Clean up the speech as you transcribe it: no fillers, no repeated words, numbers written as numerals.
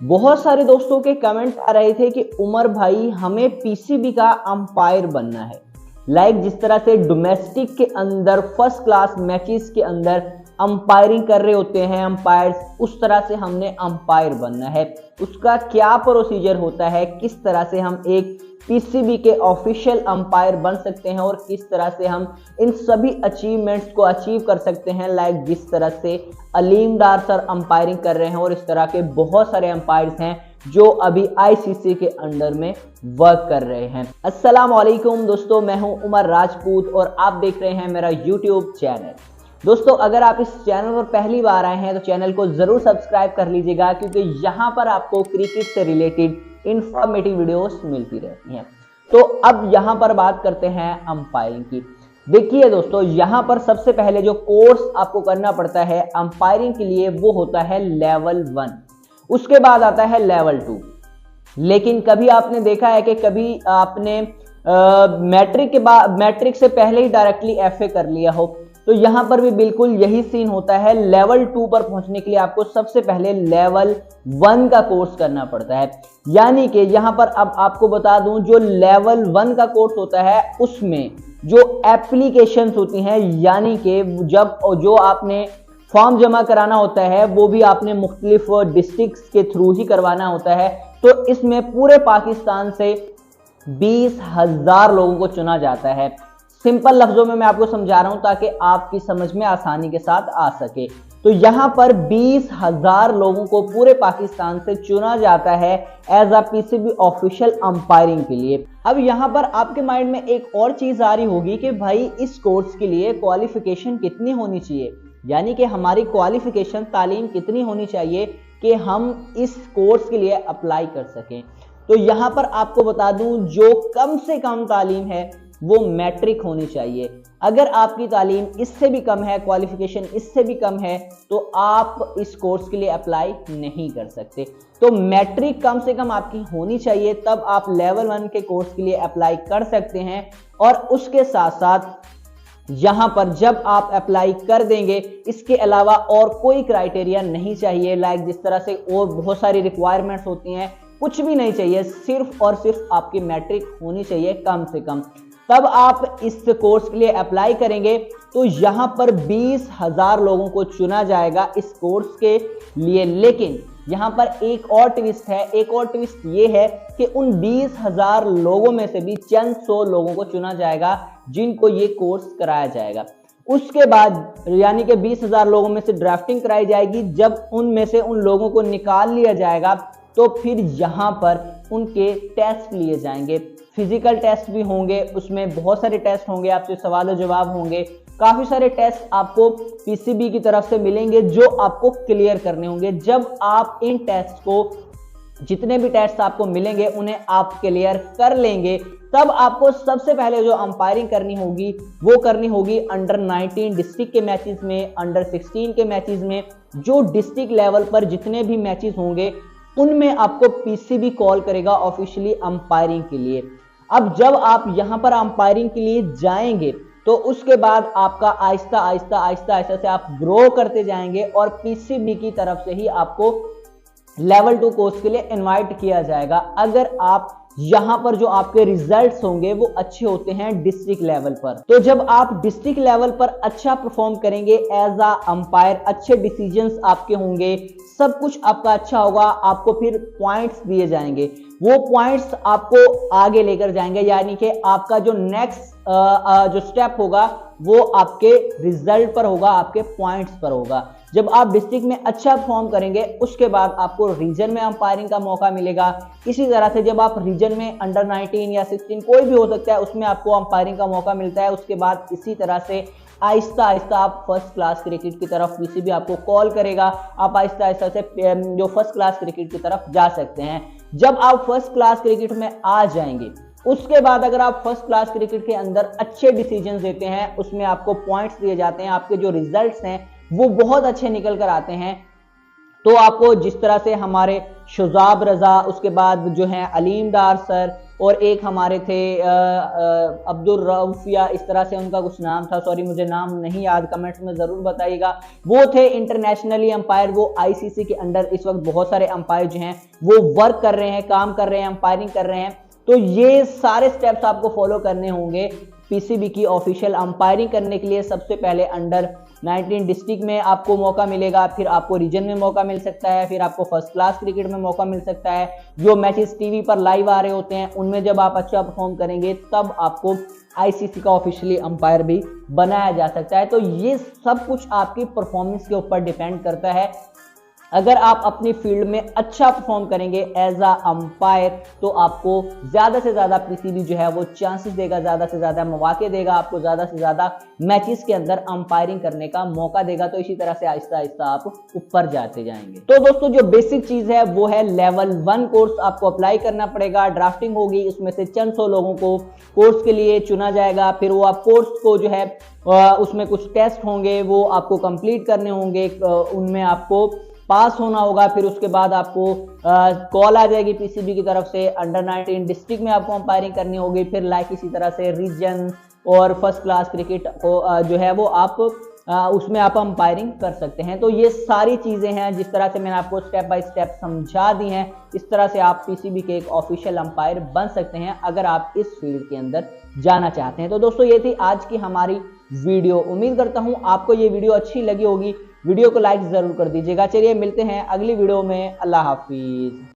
बहुत सारे दोस्तों के कमेंट आ रहे थे कि उमर भाई हमें पीसीबी का अंपायर बनना है। जिस तरह से डोमेस्टिक के अंदर फर्स्ट क्लास मैचेस के अंदर अंपायरिंग कर रहे होते हैं अंपायर्स, उस तरह से हमने अंपायर बनना है। उसका क्या प्रोसीजर होता है, किस तरह से हम एक पीसीबी के ऑफिशियल अंपायर बन सकते हैं और किस तरह से हम इन सभी अचीवमेंट्स को अचीव कर सकते हैं। जिस तरह से अलीम डार सर अंपायरिंग कर रहे हैं और इस तरह के बहुत सारे अंपायर्स हैं जो अभी आईसीसी के अंडर में वर्क कर रहे हैं। अस्सलाम वालेकुम दोस्तों, मैं हूं उमर राजपूत और आप देख रहे हैं मेरा यूट्यूब चैनल। दोस्तों, अगर आप इस चैनल पर पहली बार आए हैं तो चैनल को जरूर सब्सक्राइब कर लीजिएगा, क्योंकि यहाँ पर आपको क्रिकेट से रिलेटेड इंफॉर्मेटिव वीडियोस मिलती रहती हैं। तो अब यहाँ पर बात करते हैं अंपायरिंग की। देखिए दोस्तों, यहाँ पर सबसे पहले जो कोर्स आपको करना पड़ता है अंपायरिंग के लिए वो होता है लेवल 1, उसके बाद आता है लेवल 2। लेकिन कभी आपने देखा है कि कभी आपने मैट्रिक से पहले ही डायरेक्टली एफए कर लिया हो, तो यहां पर भी बिल्कुल यही सीन होता है। लेवल 2 पर पहुंचने के लिए आपको सबसे पहले लेवल 1 का कोर्स करना पड़ता है। यानी कि यहां पर अब आपको बता दूं, जो लेवल 1 का कोर्स होता है उसमें जो एप्लीकेशंस होती हैं, यानी कि जो आपने फॉर्म जमा कराना होता है वो भी आपने मुख्तलिफ डिस्ट्रिक्ट्स के थ्रू ही करवाना होता है। तो इसमें पूरे पाकिस्तान से 20,000 लोगों को चुना जाता है। सिंपल लफ्जों में मैं आपको समझा रहा हूं ताकि आपकी समझ में आसानी के साथ आ सके। तो यहां पर 20,000 लोगों को पूरे पाकिस्तान से चुना जाता है as a PCB official umpiring के लिए। अब यहां पर आपके माइंड में एक और चीज आ रही होगी कि भाई इस कोर्स के लिए क्वालिफिकेशन कितनी होनी चाहिए, यानी कि हमारी क्वालिफिकेशन तालीम कितनी होनी चाहिए कि हम इस कोर्स के लिए अप्लाई कर सकें। तो यहां पर आपको बता दूं, जो कम से कम तालीम है वो मैट्रिक होनी चाहिए। अगर आपकी तालीम इससे भी कम है, क्वालिफिकेशन इससे भी कम है, तो आप इस कोर्स के लिए अप्लाई नहीं कर सकते। तो मैट्रिक कम से कम आपकी होनी चाहिए, तब आप लेवल 1 के कोर्स के लिए अप्लाई कर सकते हैं। और उसके साथ साथ यहां पर जब आप अप्लाई कर देंगे, इसके अलावा और कोई क्राइटेरिया नहीं चाहिए। जिस तरह से और बहुत सारी रिक्वायरमेंट्स होती हैं, कुछ भी नहीं चाहिए, सिर्फ और सिर्फ आपकी मैट्रिक होनी चाहिए कम से कम। तब आप इस कोर्स के लिए अप्लाई करेंगे तो यहां पर 20,000 लोगों को चुना जाएगा इस कोर्स के लिए। लेकिन यहां पर एक और ट्विस्ट है, एक और ट्विस्ट ये है कि उन 20,000 लोगों में से भी चंद 100 लोगों को चुना जाएगा जिनको ये कोर्स कराया जाएगा। उसके बाद यानी कि 20,000 लोगों में से ड्राफ्टिंग कराई जाएगी। जब उनमें से उन लोगों को निकाल लिया जाएगा तो फिर यहां पर उनके टेस्ट लिए जाएंगे, फिजिकल टेस्ट भी होंगे, उसमें बहुत सारे टेस्ट होंगे, आपसे सवाल जवाब होंगे, काफी सारे टेस्ट आपको पीसीबी की तरफ से मिलेंगे जो आपको क्लियर करने होंगे। जब आप इन टेस्ट को, जितने भी टेस्ट आपको मिलेंगे उन्हें आप क्लियर कर लेंगे, तब आपको सबसे पहले जो अंपायरिंग करनी होगी वो करनी होगी अंडर 19 डिस्ट्रिक्ट के मैचेस में, अंडर 16 के मैचेस में। जो डिस्ट्रिक्ट लेवल पर जितने भी मैचेस होंगे उनमें आपको पीसीबी कॉल करेगा ऑफिशियली अंपायरिंग के लिए। अब जब आप यहां पर अंपायरिंग के लिए जाएंगे तो उसके बाद आपका आहिस्ता आहिस्ता आहिस्ता आहिस्ता से आप ग्रो करते जाएंगे और पीसीबी की तरफ से ही आपको लेवल 2 कोर्स के लिए इनवाइट किया जाएगा, अगर आप यहां पर जो आपके रिजल्ट्स होंगे वो अच्छे होते हैं डिस्ट्रिक्ट लेवल पर। तो जब आप डिस्ट्रिक्ट लेवल पर अच्छा परफॉर्म करेंगे एज अ अंपायर, अच्छे डिसीजंस आपके होंगे, सब कुछ आपका अच्छा होगा, आपको फिर पॉइंट्स दिए जाएंगे। वो पॉइंट्स आपको आगे लेकर जाएंगे, यानी कि आपका जो नेक्स्ट जो स्टेप होगा वो आपके रिजल्ट पर होगा, आपके पॉइंट्स पर होगा। जब आप डिस्ट्रिक्ट में अच्छा परफॉर्म करेंगे उसके बाद आपको रीजन में अंपायरिंग का मौका मिलेगा। इसी तरह से जब आप रीजन में अंडर 19 या 16 कोई भी हो सकता है उसमें आपको अंपायरिंग का मौका मिलता है। उसके बाद इसी तरह से आहिस्ता आहिस्ता आप फर्स्ट क्लास क्रिकेट की तरफ पीसीबी आपको कॉल करेगा, आप आहिस्ता आहिस्ता से जो फर्स्ट क्लास क्रिकेट की तरफ जा सकते हैं। जब आप फर्स्ट क्लास क्रिकेट में आ जाएंगे उसके बाद अगर आप फर्स्ट क्लास क्रिकेट के अंदर अच्छे डिसीजन देते हैं, उसमें आपको पॉइंट्स दिए जाते हैं, आपके जो रिजल्ट्स हैं वो बहुत अच्छे निकल कर आते हैं, तो आपको जिस तरह से हमारे शुजाब रजा, उसके बाद जो है अलीम डार सर, और एक हमारे थे अब्दुल रऊफ या इस तरह से उनका कुछ नाम था, सॉरी मुझे नाम नहीं याद, कमेंट्स में जरूर बताइएगा। वो थे इंटरनेशनली अंपायर, वो आईसीसी के अंडर इस वक्त बहुत सारे अंपायर जो हैं वो वर्क कर रहे हैं, काम कर रहे हैं, अंपायरिंग कर रहे हैं। तो ये सारे स्टेप्स आपको फॉलो करने होंगे पीसीबी की ऑफिशियल अंपायरिंग करने के लिए। सबसे पहले अंडर 19 डिस्ट्रिक्ट में आपको मौका मिलेगा, फिर आपको रीजन में मौका मिल सकता है, फिर आपको फर्स्ट क्लास क्रिकेट में मौका मिल सकता है। जो मैचेस टीवी पर लाइव आ रहे होते हैं उनमें जब आप अच्छा परफॉर्म करेंगे तब आपको आईसीसी का ऑफिशियली अंपायर भी बनाया जा सकता है। तो ये सब कुछ आपकी परफॉर्मेंस के ऊपर डिपेंड करता है। अगर आप अपनी फील्ड में अच्छा परफॉर्म करेंगे एज अ अंपायर तो आपको ज्यादा से ज्यादा पीसीबी जो है वो चांसेस देगा, ज्यादा से ज्यादा मौके देगा, आपको ज्यादा से ज्यादा मैचेस के अंदर अंपायरिंग करने का मौका देगा। तो इसी तरह से आहिस्ता आहिस्ता आप ऊपर जाते जाएंगे। तो दोस्तों जो बेसिक चीज है वो है लेवल 1 कोर्स आपको अप्लाई करना पड़ेगा। ड्राफ्टिंग होगी, उसमें से चंद 100 लोगों को कोर्स के लिए चुना जाएगा। फिर वो आप कोर्स को जो है उसमें कुछ टेस्ट होंगे वो आपको कंप्लीट करने होंगे, उनमें आपको पास होना होगा। फिर उसके बाद आपको कॉल आ जाएगी पीसीबी की तरफ से, अंडर 19 डिस्ट्रिक्ट में आपको अंपायरिंग करनी होगी। फिर लाइक इसी तरह से रीजन और फर्स्ट क्लास क्रिकेट को जो है वो आप उसमें आप अंपायरिंग कर सकते हैं। तो ये सारी चीजें हैं जिस तरह से मैंने आपको स्टेप बाय स्टेप समझा दी हैं, इस तरह से आप पीसीबी के एक ऑफिशियल अंपायर बन सकते हैं अगर आप इस फील्ड के अंदर जाना चाहते हैं। तो दोस्तों ये थी आज की हमारी वीडियो। उम्मीद करता हूं आपको ये वीडियो अच्छी लगी होगी। वीडियो को लाइक जरूर कर दीजिएगा। चलिए मिलते हैं अगली वीडियो में। अल्लाह हाफिज।